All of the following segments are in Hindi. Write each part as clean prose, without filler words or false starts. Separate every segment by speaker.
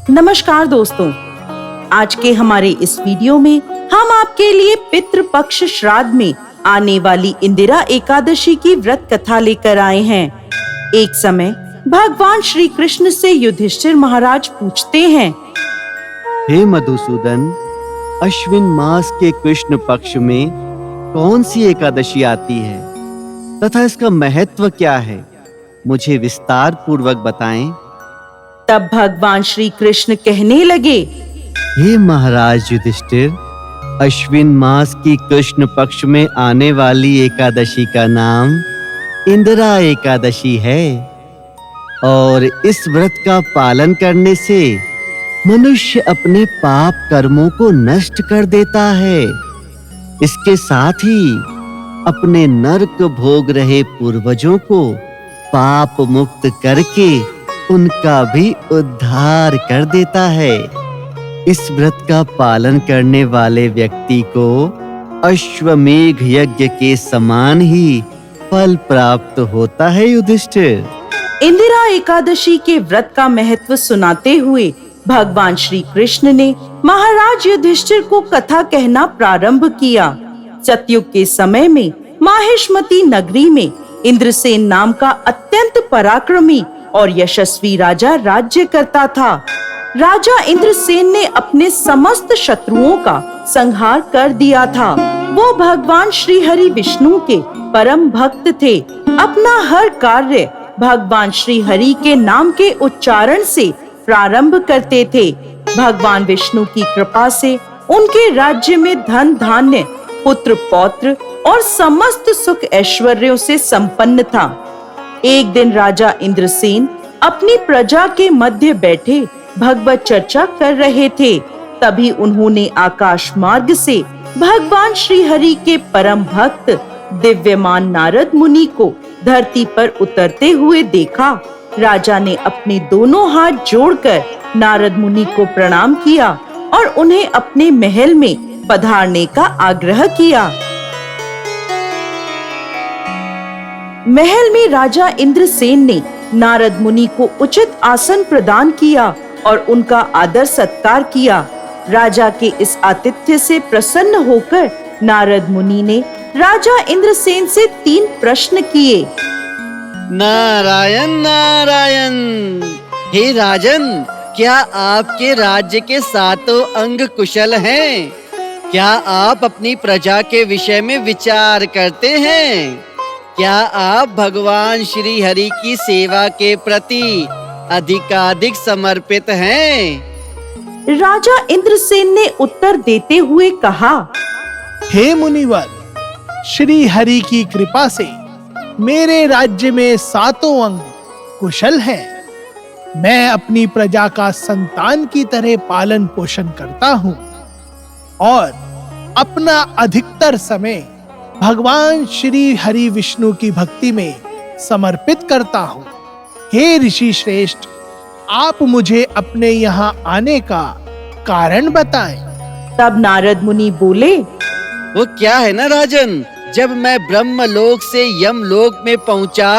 Speaker 1: नमस्कार दोस्तों, आज के हमारे इस वीडियो में हम आपके लिए पितृपक्ष श्राद्ध में आने वाली इंदिरा एकादशी की व्रत कथा लेकर आए हैं। एक समय भगवान श्री कृष्ण से युधिष्ठिर महाराज पूछते हैं,
Speaker 2: हे मधुसूदन, अश्विन मास के कृष्ण पक्ष में कौन सी एकादशी आती है तथा इसका महत्व क्या है? मुझे विस्तार पूर्वक बताएं।
Speaker 1: तब भगवान श्री कृष्ण कहने लगे,
Speaker 2: हे महाराज युधिष्ठिर, अश्विन मास की कृष्ण पक्ष में आने वाली एकादशी का नाम इंदिरा एकादशी है और इस व्रत का पालन करने से मनुष्य अपने पाप कर्मों को नष्ट कर देता है। इसके साथ ही अपने नरक भोग रहे पूर्वजों को पाप मुक्त करके उनका भी उद्धार कर देता है। इस व्रत का पालन करने वाले व्यक्ति को अश्वमेघ यज्ञ के समान ही फल प्राप्त होता है। युधिष्ठिर,
Speaker 1: इंदिरा एकादशी के व्रत का महत्व सुनाते हुए भगवान श्री कृष्ण ने महाराज युधिष्ठिर को कथा कहना प्रारंभ किया। सतयुग के समय में माहिष्मती नगरी में इंद्रसेन नाम का अत्यंत पराक्रमी और यशस्वी राजा राज्य करता था। राजा इंद्रसेन ने अपने समस्त शत्रुओं का संहार कर दिया था। वो भगवान श्री हरि विष्णु के परम भक्त थे। अपना हर कार्य भगवान श्री हरि के नाम के उच्चारण से प्रारंभ करते थे। भगवान विष्णु की कृपा से उनके राज्य में धन धान्य, पुत्र पौत्र और समस्त सुख ऐश्वर्यों से संपन्न था। एक दिन राजा इंद्रसेन अपनी प्रजा के मध्य बैठे भगवत चर्चा कर रहे थे। तभी उन्होंने आकाश मार्ग से भगवान श्री हरि के परम भक्त दिव्यमान नारद मुनि को धरती पर उतरते हुए देखा। राजा ने अपने दोनों हाथ जोड़कर नारद मुनि को प्रणाम किया और उन्हें अपने महल में पधारने का आग्रह किया। महल में राजा इंद्रसेन ने नारद मुनि को उचित आसन प्रदान किया और उनका आदर सत्कार किया। राजा के इस आतिथ्य से प्रसन्न होकर नारद मुनि ने राजा इंद्रसेन से 3 प्रश्न किए।
Speaker 3: नारायण नारायण। हे राजन, क्या आपके राज्य के 7 अंग कुशल हैं? क्या आप अपनी प्रजा के विषय में विचार करते हैं? क्या आप भगवान श्री हरि की सेवा के प्रति अधिकाधिक समर्पित हैं?
Speaker 1: राजा इंद्रसेन ने उत्तर देते हुए कहा,
Speaker 4: हे मुनिवर, श्री हरि की कृपा से मेरे राज्य में 7 अंग कुशल हैं। मैं अपनी प्रजा का संतान की तरह पालन पोषण करता हूँ और अपना अधिकतर समय भगवान श्री हरि विष्णु की भक्ति में समर्पित करता हूँ। हे ऋषि श्रेष्ठ, आप मुझे अपने यहाँ आने का कारण बताएं।
Speaker 1: तब नारद मुनि बोले,
Speaker 3: वो क्या है ना राजन, जब मैं ब्रह्मलोक से यमलोक में पहुँचा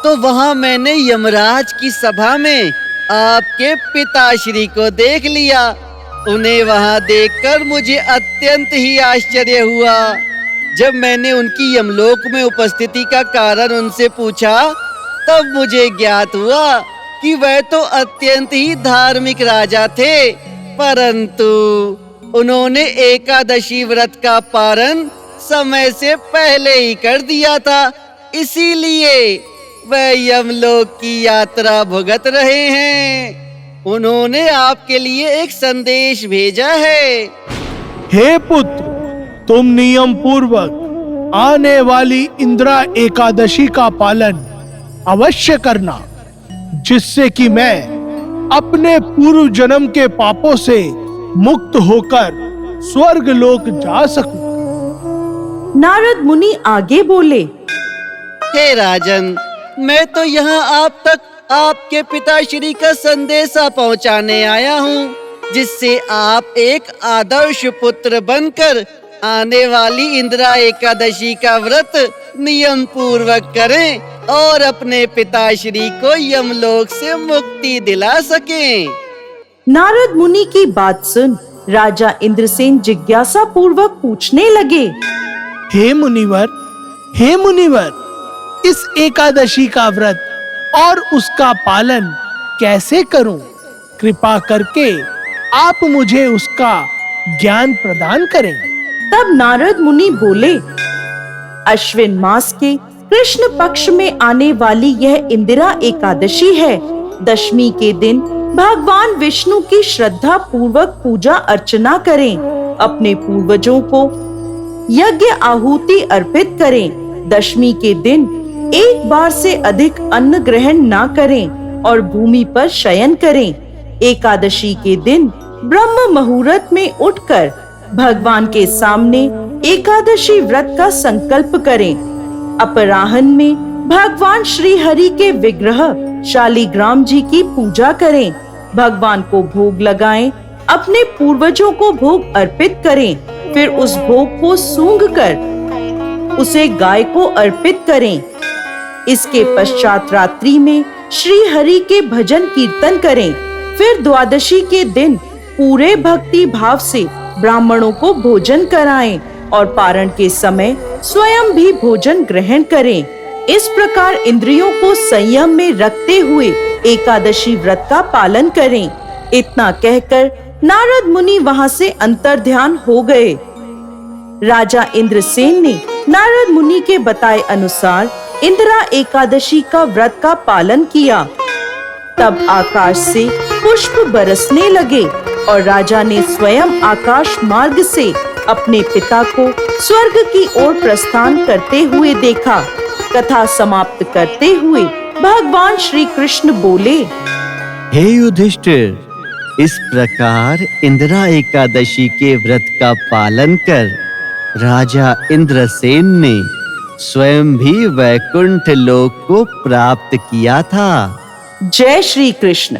Speaker 3: तो वहाँ मैंने यमराज की सभा में आपके पिताश्री को देख लिया। उन्हें वहाँ देखकर मुझे अत्यंत ही आश्चर्य हुआ। जब मैंने उनकी यमलोक में उपस्थिति का कारण उनसे पूछा, तब मुझे ज्ञात हुआ कि वह तो अत्यंत ही धार्मिक राजा थे, परंतु उन्होंने एकादशी व्रत का पारण समय से पहले ही कर दिया था। इसीलिए वह यमलोक की यात्रा भुगत रहे हैं। उन्होंने आपके लिए एक संदेश भेजा है।
Speaker 4: हे पुत्र, तुम नियम पूर्वक आने वाली इंदिरा एकादशी का पालन अवश्य करना, जिससे कि मैं अपने पूर्व जन्म के पापों से मुक्त होकर स्वर्ग लोक जा सकूं।
Speaker 1: नारद मुनि आगे बोले,
Speaker 3: हे राजन, मैं तो यहाँ आप तक आपके पिताश्री का संदेशा पहुँचाने आया हूँ, जिससे आप एक आदर्श पुत्र बनकर आने वाली इंदिरा एकादशी का व्रत नियम पूर्वक करें और अपने पिताश्री को यमलोक से मुक्ति दिला सकें।
Speaker 1: नारद मुनि की बात सुन राजा इंद्रसेन जिज्ञासा पूर्वक पूछने लगे।
Speaker 4: हे मुनिवर, इस एकादशी का व्रत और उसका पालन कैसे करूं? कृपा करके आप मुझे उसका ज्ञान प्रदान करें।
Speaker 1: तब नारद मुनि बोले, अश्विन मास के कृष्ण पक्ष में आने वाली यह इंदिरा एकादशी है। दशमी के दिन भगवान विष्णु की श्रद्धा पूर्वक पूजा अर्चना करें, अपने पूर्वजों को यज्ञ आहुति अर्पित करें। दशमी के दिन एक बार से अधिक अन्न ग्रहण ना करें और भूमि पर शयन करें। एकादशी के दिन ब्रह्म मुहूर्त में उठकर भगवान के सामने एकादशी व्रत का संकल्प करें। अपराह्न में भगवान श्री हरि के विग्रह शालिग्राम जी की पूजा करें, भगवान को भोग लगाएं, अपने पूर्वजों को भोग अर्पित करें, फिर उस भोग को सूंघकर उसे गाय को अर्पित करें। इसके पश्चात रात्रि में श्री हरि के भजन कीर्तन करें। फिर द्वादशी के दिन पूरे भक्ति भाव से ब्राह्मणों को भोजन कराएं और पारण के समय स्वयं भी भोजन ग्रहण करें। इस प्रकार इंद्रियों को संयम में रखते हुए एकादशी व्रत का पालन करें। इतना कहकर नारद मुनि वहां से अंतर्ध्यान हो गए। राजा इंद्रसेन ने नारद मुनि के बताए अनुसार इंदिरा एकादशी का व्रत का पालन किया। तब आकाश से पुष्प बरसने लगे और राजा ने स्वयं आकाश मार्ग से अपने पिता को स्वर्ग की ओर प्रस्थान करते हुए देखा। कथा समाप्त करते हुए भगवान श्री कृष्ण बोले,
Speaker 2: हे युधिष्ठिर, इस प्रकार इंदिरा एकादशी के व्रत का पालन कर राजा इंद्रसेन ने स्वयं भी वैकुंठ लोक को प्राप्त किया था।
Speaker 1: जय श्री कृष्ण।